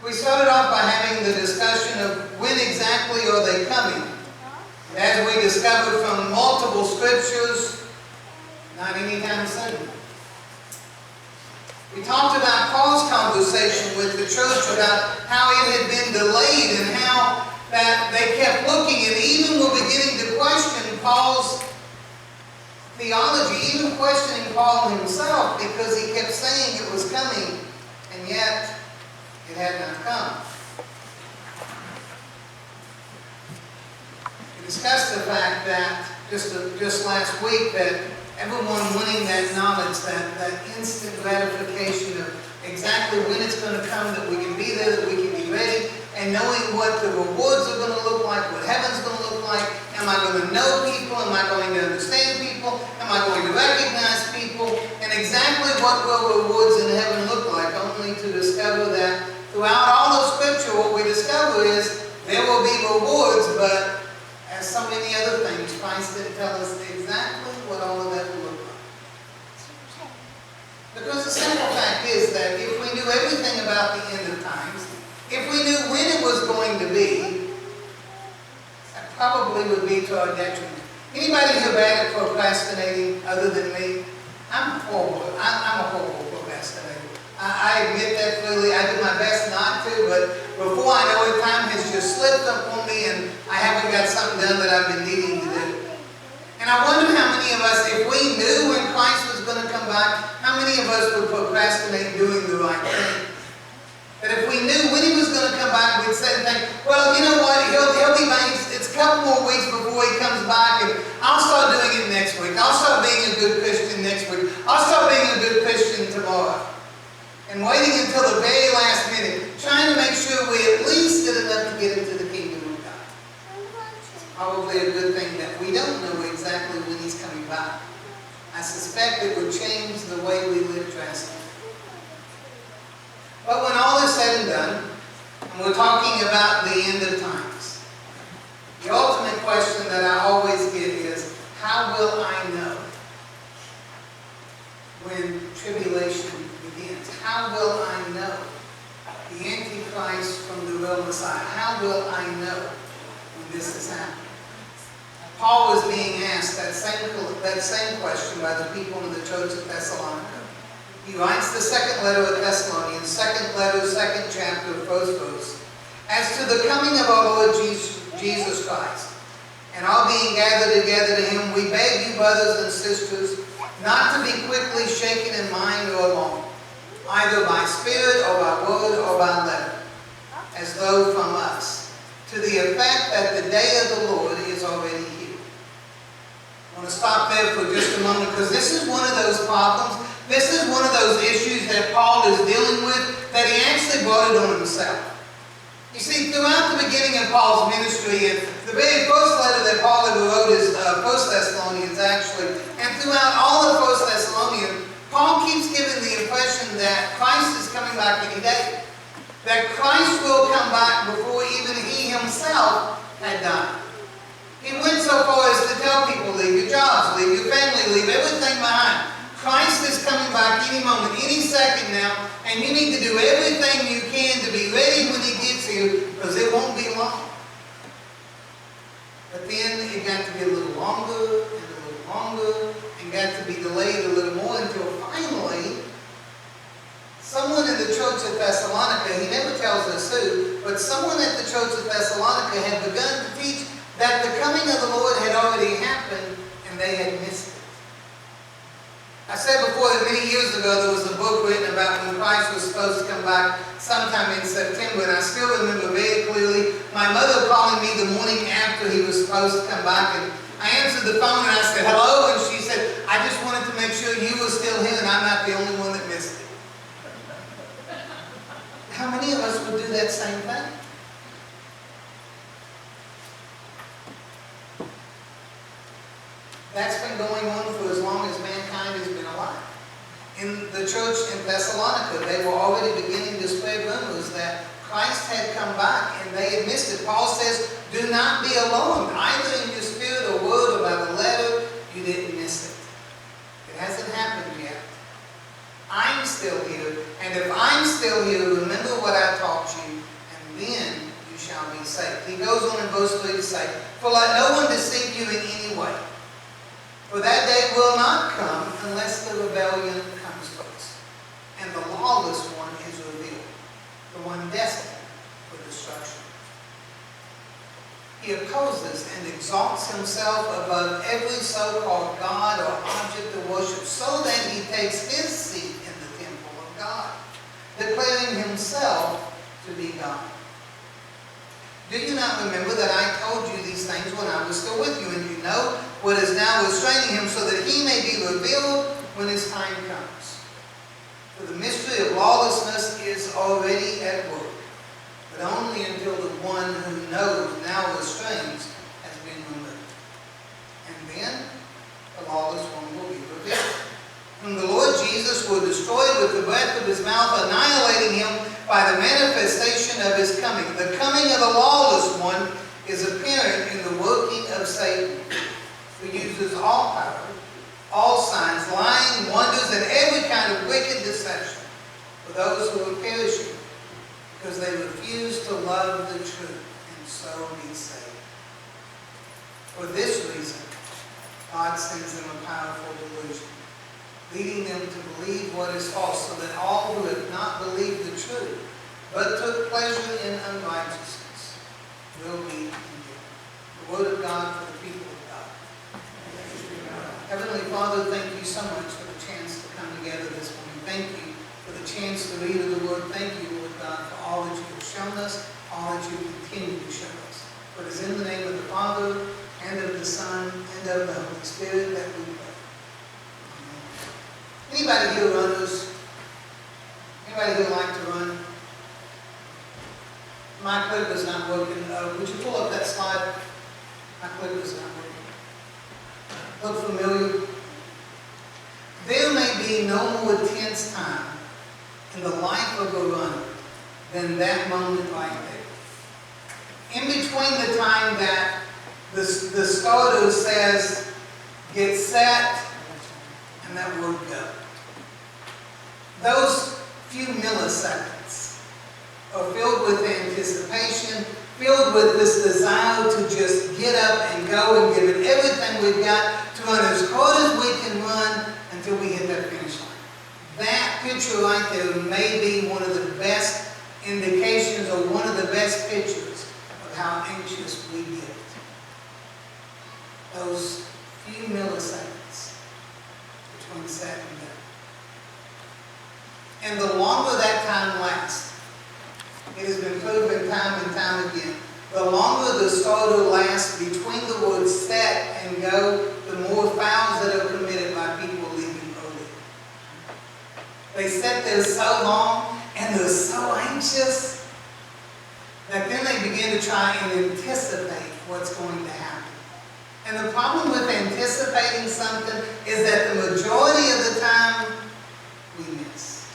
We started off by having the discussion of when exactly are they coming. And as we discovered from multiple scriptures, not anytime soon. We talked about Paul's conversation with the church about how it had been delayed and how that they kept looking and even were beginning to question Paul's theology, even questioning Paul himself, because he kept saying it was coming and yet it had not come. We discussed the fact that just last week that everyone wanting that knowledge, that instant gratification of exactly when it's going to come, that we can be there, that we can be ready, and knowing what the rewards are going to look like, what heaven's going to look like. Am I going to know people? Am I going to understand people? Am I going to recognize people? And exactly what will rewards in heaven look like, only to discover that throughout all of Scripture, what we discover is there will be rewards, but as so many other things, Christ didn't tell us exactly what all of that will look like. Because the simple fact is that if we knew everything about the end of times, if we knew when it was going to be, that probably would be to our detriment. Anybody who bad at procrastinating other than me? I'm horrible. I'm a horrible procrastinator. I admit that freely. I do my best not to, but before I know it, time has just slipped up on me and I haven't got something done that I've been needing to do. And I wonder how many of us, if we knew when Christ was going to come back, how many of us would procrastinate doing the right thing? That if we knew when he was going to come back, we'd sit and think, well, you know what, he'll be back. It's a couple more weeks before he comes back, and I'll start doing it next week. I'll start being a good Christian next week. I'll start being a good Christian tomorrow. And waiting until the very last minute, trying to make sure we at least did enough to get into the kingdom of God. It's probably a good thing that we don't know exactly when he's coming back. I suspect it would change the way we live drastically. But when all is said and done, and we're talking about the end of times, the ultimate question that I always get is, how will I know when tribulation begins? How will I know the Antichrist from the real Messiah? How will I know when this is happening? Paul was being asked that same question by the people in the church of Thessalonica. He writes the second letter of Thessalonians, second letter, second chapter, first verse. As to the coming of our Lord Jesus Christ, and all being gathered together to him, we beg you, brothers and sisters, not to be quickly shaken in mind or alarmed, either by spirit or by word or by letter, as though from us, to the effect that the day of the Lord is already here. I want to stop there for just a moment, because this is one of those problems. This is one of those issues that Paul is dealing with, that he actually brought it on himself. You see, throughout the beginning of Paul's ministry, and the very first letter that Paul ever wrote is 1 Thessalonians, actually, and throughout all of 1 Thessalonians, Paul keeps giving the impression that Christ is coming back any day. That Christ will come back before even he himself had died. He went so far as to tell people, leave your jobs, leave your family, leave everything behind. Christ is coming back any moment, any second now, and you need to do everything you can to be ready when he gets here, because it won't be long. But then it got to be a little longer, and got to be delayed a little more, until finally, someone in the church of Thessalonica, he never tells us who, but someone at the church of Thessalonica had begun to teach that the coming of the Lord had already happened, and they had missed it. I said before that many years ago there was a book written about when Christ was supposed to come back sometime in September, and I still remember very clearly my mother calling me the morning after he was supposed to come back, and I answered the phone and I said, hello, and she said, I just wanted to make sure you were still here and I'm not the only one that missed it. How many of us would do that same thing? That's been going on for as long as mankind has been alive. In the church in Thessalonica, they were already beginning to spread rumors that Christ had come back and they had missed it. Paul says, do not be alarmed, either in your spirit or word or by the letter, you didn't miss it. It hasn't happened yet. I'm still here, and And if I'm still here, remember what I taught you, and then you shall be saved. He goes on in verse 3 to say, for let no one deceive you in any way. For that day will not come unless the rebellion comes first, and the lawless one is revealed, the one destined for destruction. He opposes and exalts himself above every so-called God or object of worship, so that he takes his seat in the temple of God, declaring himself to be God. Do you not remember that I told you these things when I was still with you, and you know what is now restraining him, so that he may be revealed when his time comes? For the mystery of lawlessness is already at work, but only until the one who knows now restrains has been removed. And then the lawless one will be revealed, whom the Lord Jesus will destroy with the breath of his mouth, annihilating him by the manifestation of his coming. The coming of the lawless one is apparent in the working of Satan, who uses all power, all signs, lying, wonders, and every kind of wicked deception for those who are perishing, because they refuse to love the truth and so be saved. For this reason, God sends them a powerful delusion, leading them to believe what is false, so that all who have not believed the truth, but took pleasure in unrighteousness, will be condemned. The word of God for the people of God. Heavenly Father, thank you so much for the chance to come together this morning. Thank you for the chance to read of the word. Thank you, Lord God, for all that you have shown us, all that you continue to show us. For it is in the name of the Father, and of the Son, and of the Holy Spirit that we pray. Anybody here runners? Anybody who like to run? My clip is not working. Would you pull up that slide? My clip is not working. Look familiar? There may be no more tense time in the life of a runner than that moment right there. In between the time that the starter says, get set, and that word go. Those few milliseconds are filled with anticipation, filled with this desire to just get up and go and give it everything we've got to run as hard as we can run until we hit that finish line. That picture right there may be one of the best indications or one of the best pictures of how anxious we get. Those few milliseconds between set and go. And the longer that time lasts, it has been proven time and time again, the longer the starter lasts between the words set and go, the more fouls that are committed by people leaving early. They sit there so long and they're so anxious that then they begin to try and anticipate what's going to happen. And the problem with anticipating something is that the majority of the time we miss.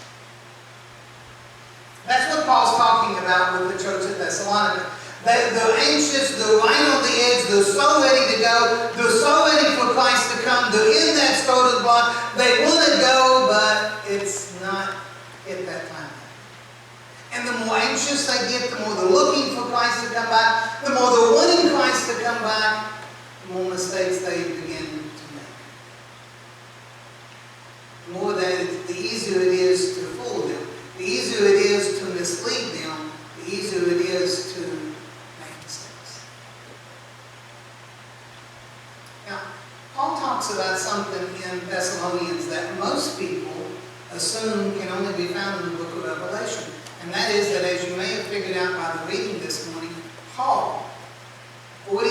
That's what Paul's talking about with the church at Thessalonica. They're anxious, they're right on the edge, they're so ready to go, they're so ready for Christ to come, they're in that starter's block, they want to go, but it's not at that time. And the more anxious they get, the more they're looking for Christ to come back, the more they're wanting Christ to come back, the more mistakes they begin to make. The more that the easier it is to fool them, the easier it is to mislead them, the easier it is to make mistakes. Now, Paul talks about something in Thessalonians that most people assume can only be found in the book of Revelation. And that is that, as you may have figured out by the reading this morning, Paul, 40,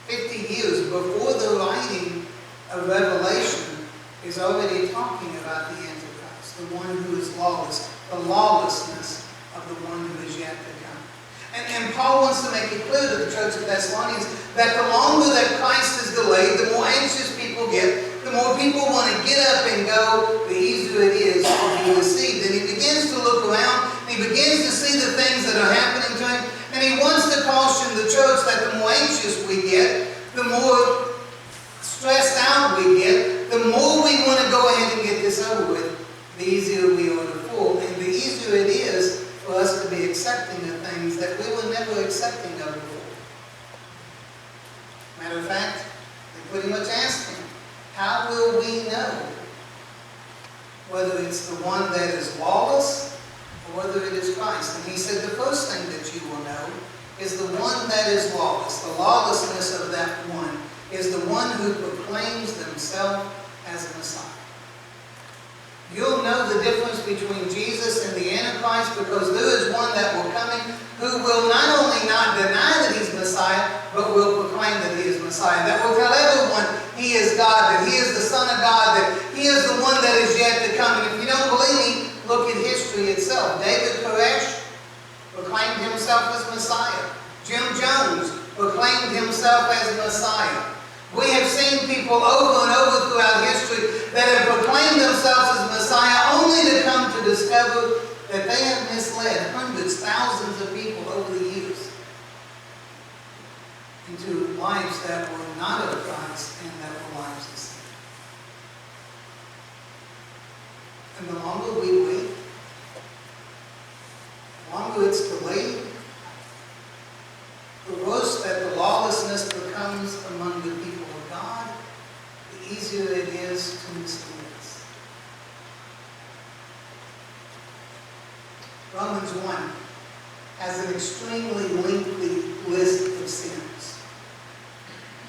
50 years before the writing of Revelation, is already talking about the Antichrist, the one who is lawless, the lawlessness of the one who is yet to come. And Paul wants to make it clear to the church of Thessalonians that the longer that Christ is delayed, the more anxious people get, the more people want to get up and go, the easier it is to be deceived. And he begins to look around, and he begins to see the things that are happening to him, and he wants to caution the church that the more anxious we get, the more stressed out we get, the more we want to go ahead and get this over with, the easier we are to fool, and the easier it is for us to be accepting of things that we were never accepting of before. Matter of fact, they pretty much asked him, how will we know whether it's the one that is lawless or whether it is Christ? And he said the first thing that you will know is the one that is lawless. The lawlessness of that one is the one who proclaims themselves as a Messiah. You'll know the difference between Jesus and the Antichrist, because there is one that will come in who will not only not deny that he's Messiah, but will proclaim that he is Messiah. That will tell everyone he is God, that he is the Son of God, that he is the one that is yet to come. And if you don't believe me, look at history itself. David Koresh proclaimed himself as Messiah. Jim Jones proclaimed himself as Messiah. We have seen people over and over throughout history that have proclaimed themselves as Messiah, only to come to discover that they have misled hundreds, thousands of people over the years into lives that were not of Christ and that were lives of sin. And the longer we wait, the longer it's delayed, the worse that the lawlessness becomes among the people of God, the easier it is to mislead us. Romans 1 has an extremely lengthy list of sins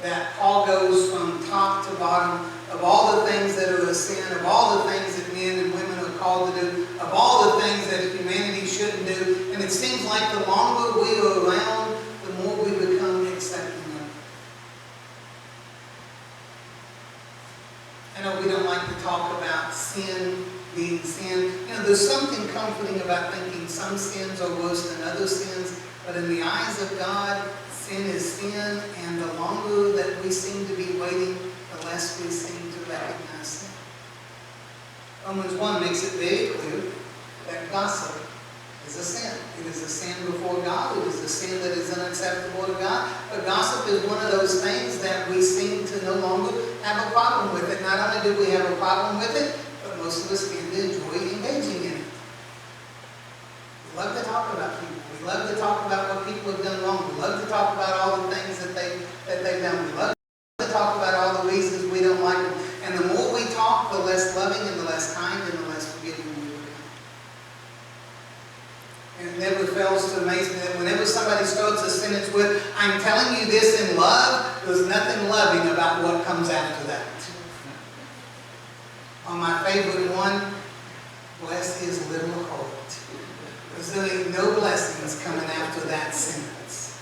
that Paul goes from top to bottom of all the things that are a sin, of all the things that men and women are called to do, of all the things that humanity shouldn't do. And it seems like the longer we are around, the more we become accepting of it. I know we don't like to talk about sin being sin. You know, there's something comforting about thinking some sins are worse than other sins, but in the eyes of God, sin is sin, and the longer that we seem to be waiting, the less we seem to recognize sin. Romans 1 makes it very clear that gossip is a sin. It is a sin before God. It is a sin that is unacceptable to God. But gossip is one of those things that we seem to no longer have a problem with it. Not only do we have a problem with it, but most of us seem to enjoy engaging in it. We love to talk about people. We love to talk about what people have done wrong. We love to talk about all the things that they've done. We love to talk about all the reasons we don't like them. And the more we talk, the less loving and the less kind and the less forgiving we become. And it never fails to amaze me that whenever somebody starts a sentence with, "I'm telling you this in love," there's nothing loving about what comes after that. On my favorite one, "Bless his little heart." There's really no blessings coming after that sentence.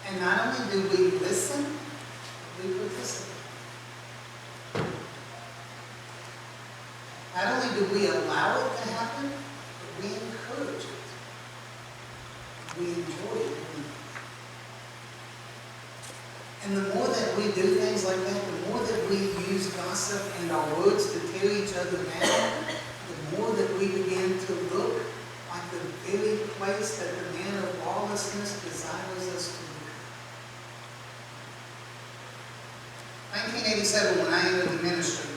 And not only do we listen, we participate. Not only do we allow it to happen, but we encourage it. We enjoy it. And the more that we do things like that, the more that we use gossip and our words to tear each other down, the more that we begin to look like the very place that the man of lawlessness desires us to look. 1987, when I entered the ministry,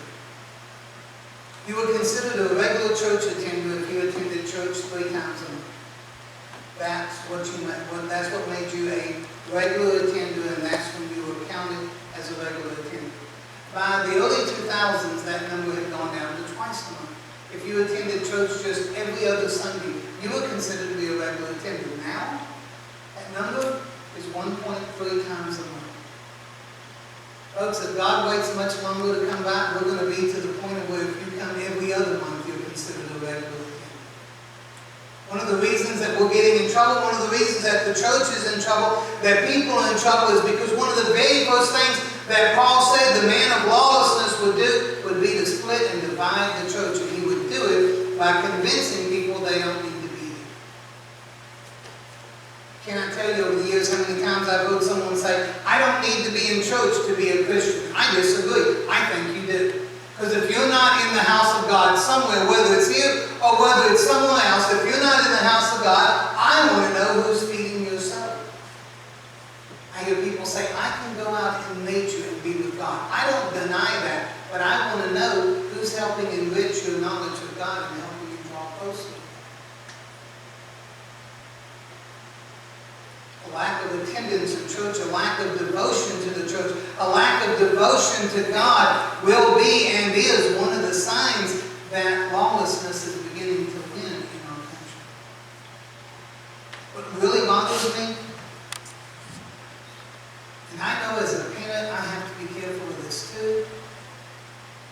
you were considered a regular church attender if you attended church 3 times a month. That's what made you a regular attender, and that's when you were counted as a regular attender. By the early 2000s, that number had gone down to twice a month. If you attended church just every other Sunday, you were considered to be a regular attender. Now, that number is 1.3 times a month. Folks, if God waits much longer to come back, we're going to be to the point of where if you come every other month, you're considered a regular attender. One of the reasons that we're getting in trouble, one of the reasons that the church is in trouble, that people are in trouble, is because one of the very first things that Paul said the man of lawlessness would do would be to split and divide the church. And he would do it by convincing people they don't need to be there. Can I tell you over the years how many times I've heard someone say, "I don't need to be in church to be a Christian." I disagree. I think you do. Because if you're not in the house of God somewhere, whether it's here or whether it's somewhere else, if you're not in the house of God, I want to know who's feeding your soul. I hear people say, "I can go out in nature and be with God." I don't deny that, but I want to know a lack of attendance in church, a lack of devotion to the church, a lack of devotion to God will be and is one of the signs that lawlessness is beginning to win in our country. What really bothers me, and I know as a parent I have to be careful of this too,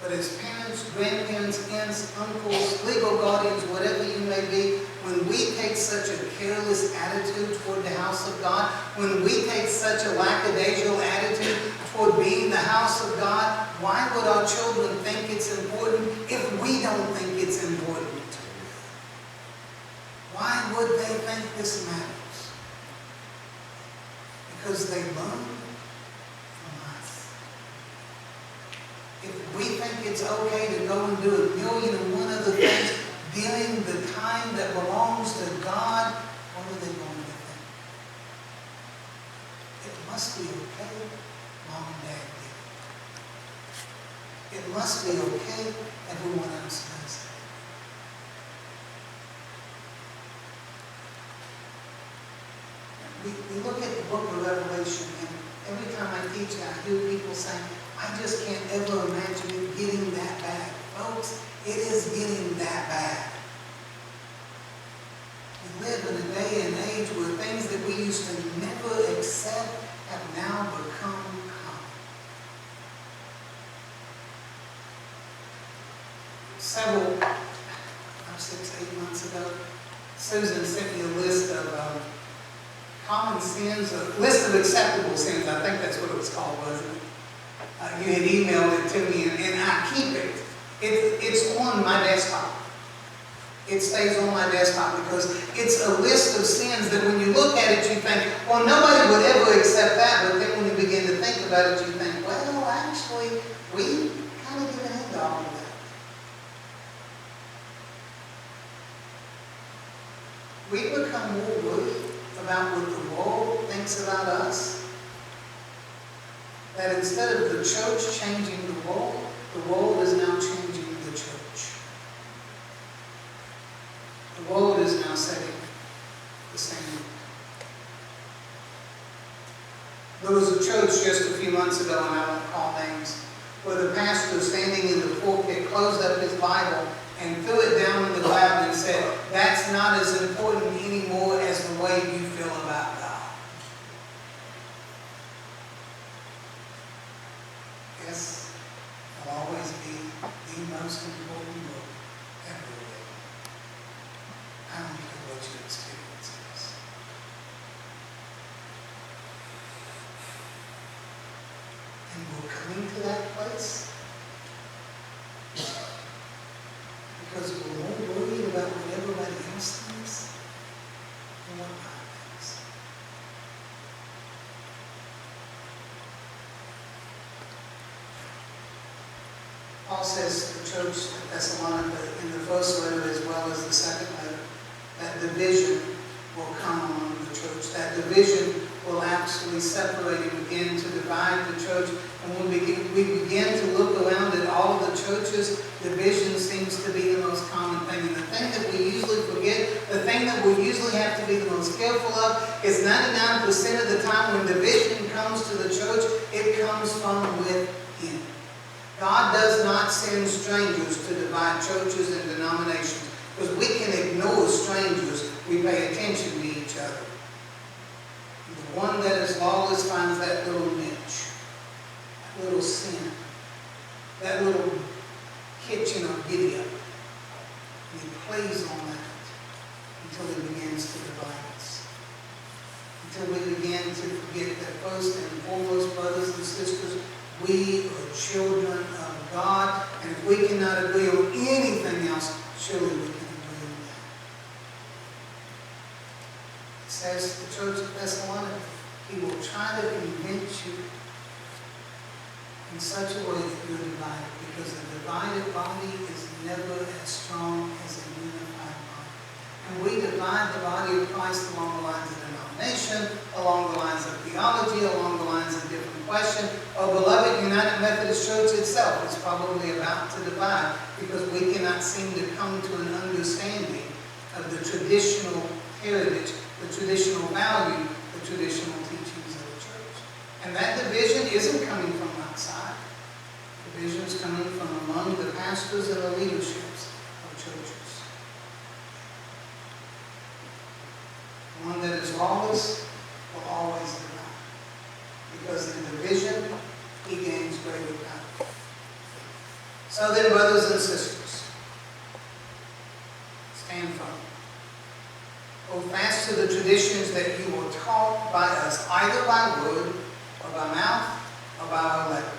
but as parents, grandparents, aunts, uncles, legal guardians, whatever you may be, when we take such a careless attitude toward the house of God, when we take such a lackadaisical attitude toward being the house of God, why would our children think it's important if we don't think it's important? Why would they think this matters? Because they learn from us. If we think it's okay to go and do 1,000,001 other things during the time that belongs to God, what are they going to think? It must be okay, Mom and Dad did. It must be okay, everyone else does it. We look at the book of Revelation, and every time I teach it, I hear people saying, I just can't ever imagine it getting that bad. Folks, it is getting that bad. We live in a day and age where things that we used to never accept have now become common. Several, 6, 8 months ago, Susan sent me a list of common sins, a list of acceptable sins. I think that's what it was called, wasn't it? You had emailed it to me, and I keep it. It's on my desktop. It stays on my desktop because it's a list of sins that when you look at it, you think, well, nobody would ever accept that. But then when you begin to think about it, you think, well, actually, we kind of give in to all of that. We become more worried about what the world thinks about us, that instead of the church changing the world is now changing the church. The world is now setting the standard. There was a church just a few months ago, and I won't call names, where the pastor standing in the pulpit closed up his Bible and threw it down in the ground and said, that's not as important anymore as the way you feel about God. Yes, will always be the most important book ever written. I don't care what your experience is. And we're coming to that place because we're more worried about what everybody else thinks than what God thinks. Paul says to the church at Thessalonica in the first letter as well as the second letter, that division will come among the church. That division will actually separate and begin to divide the church. And when we begin to look around at all of the churches, division seems to be the most common thing. And the thing that we usually forget, the thing that we usually have to be the most careful of, is 99% of the time when division comes to the church, it comes from within. God does not send strangers to divide churches and denominations, because we can ignore strangers. We pay attention to each other. The one that is lawless finds that little niche, that little sin, that little kitchen or giddy up. And he plays on that until he begins to divide us. Until we begin to forget that first and foremost, brothers and sisters, we are children of God, and if we cannot agree on anything else, surely we can agree on that. It says to the church of Thessalonica, he will try to convince you in such a way that you're divided, because a divided body is never as strong as a unified body. And we divide the body of Christ along the lines of denomination, along the lines of theology, along the lines of different questions. Our beloved United Methodist Church itself is probably about to divide because we cannot seem to come to an understanding of the traditional heritage, the traditional value the traditional teachings of the church. And that division isn't coming from outside. Division is coming from among the pastors and the leaderships of churches. One that is lawless will always divide, because in division he gains greater power. So then, brothers and sisters, stand firm. Hold fast to the traditions that you were taught by us, either by word, or by mouth, or by our letter.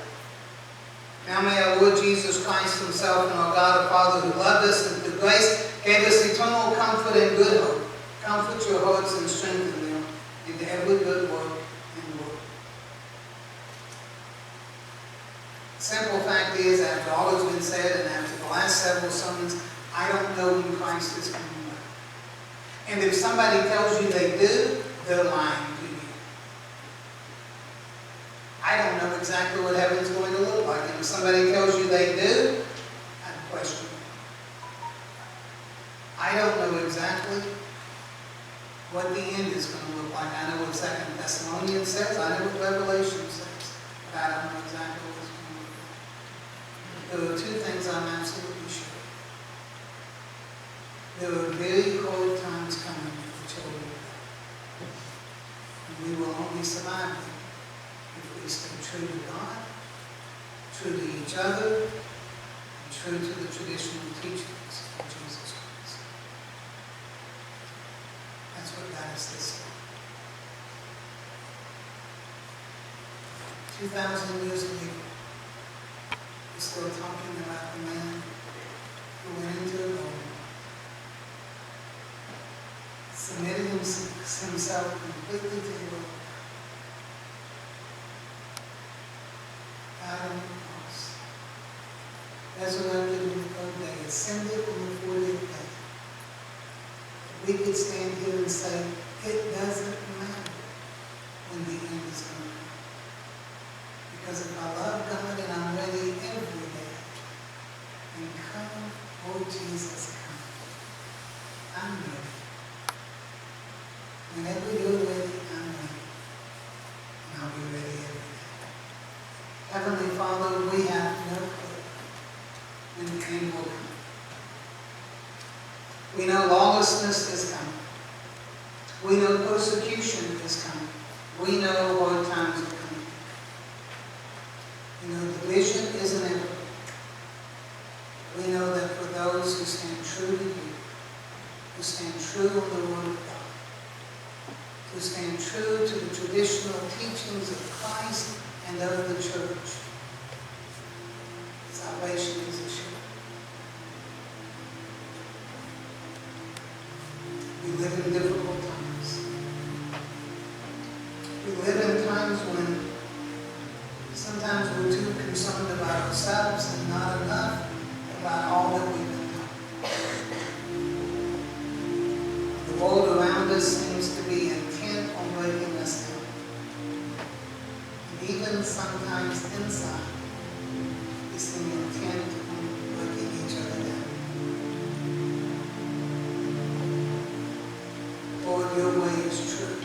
Now may our Lord Jesus Christ himself and our God, the Father, who loved us and through grace gave us eternal comfort and good hope, comfort your hearts and strengthen them into every good work and word. The simple fact is, after all has been said and after the last several sermons, I don't know when Christ is coming back. And if somebody tells you they do, they're lying to you. I don't know exactly what heaven's going to look like. And if somebody tells you they do, I question it. I don't know exactly what the end is going to look like. I know what 2 Thessalonians says. I know what Revelation says. But I don't know exactly what it's going to look like. There are two things I'm absolutely sure. There are very hard times coming for the children of God. And we will only survive them if we stay true to God, true to each other, and true to the traditional teachings of Jesus Christ. That's what got us this far. 2,000 years later, we're still talking about the man who went into the garden, submitted himself completely to the Lord, died on the cross, resurrected on the third day, ascended on the 40th day. We could stand here and say, it doesn't matter when the end is going to come. Because if I love God and I'm ready every day, then come, oh Jesus, come. I'm ready. Whenever you're ready, I'm ready. And I'll be ready every day. Heavenly Father, we have no clue when the end will come. We know lawlessness is coming. We know persecution is coming. We know hard times are coming. We know division is inevitable. We know that for those who stand true to you, who stand true on the Word of God, who stand true to the traditional teachings of Christ and of the church, salvation is assured. We live in difficult times. We live in times when sometimes we're too concerned about ourselves and not enough about all that we've been taught. The world around us seems to be intent on breaking us down. And even sometimes inside, we seem intent on breaking each other down. Lord, your way is true.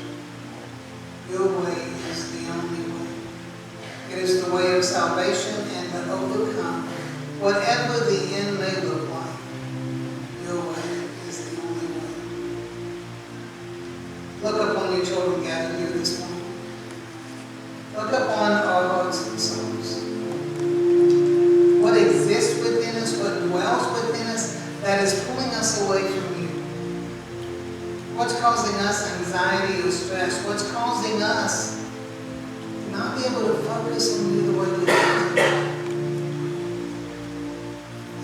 Your way is the only way. It is the way of salvation and to overcome whatever the end may look like. Your way is the only way. Look upon your children gathered here this morning. Look upon our hearts and souls. What exists within us, what dwells within us, that is pulling us away from you. What's causing us anxiety or stress? What's causing us to not be able to focus on you the way we need to?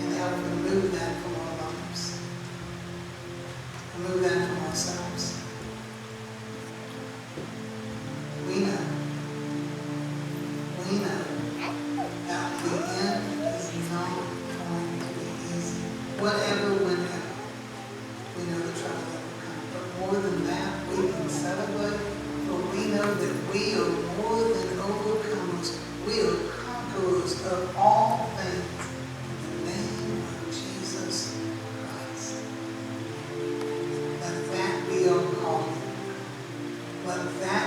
And help remove that from our lives. Remove that from ourselves. We know that the end is not going to be easy. Whatever, whenever, we know the trouble that will come. But more than that, we can celebrate, for we know that we are more than overcomers. We are conquerors of all things in the name of Jesus Christ. Let that be our calling. Let that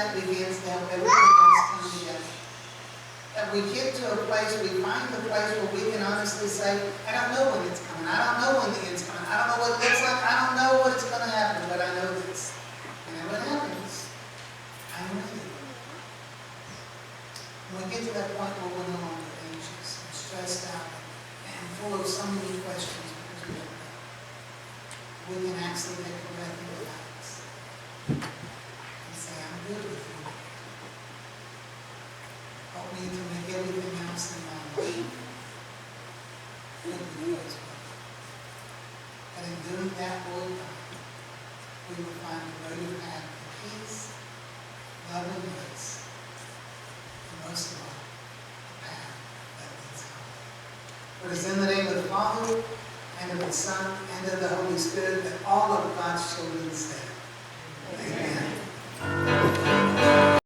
that begins to help everything else come together. That we get to a place, we find the place where we can honestly say, I don't know when it's coming. I don't know when the end's coming. I don't know what it looks like. I don't know what's going to happen, but I know this. And when it happens, I'm ready. When we get to that point where we're no longer anxious and stressed out and full of so many questions because we don't know, we can actually take a breath and relax and say, I'm good with you. Help me to make everything else in my life good with you as well. And in doing that, Lord God, we will find a greater path to peace, love, and grace. And most of all, a path that leads home. For it is in the name of the Father, and of the Son, and of the Holy Spirit that all of God's children say, Amen.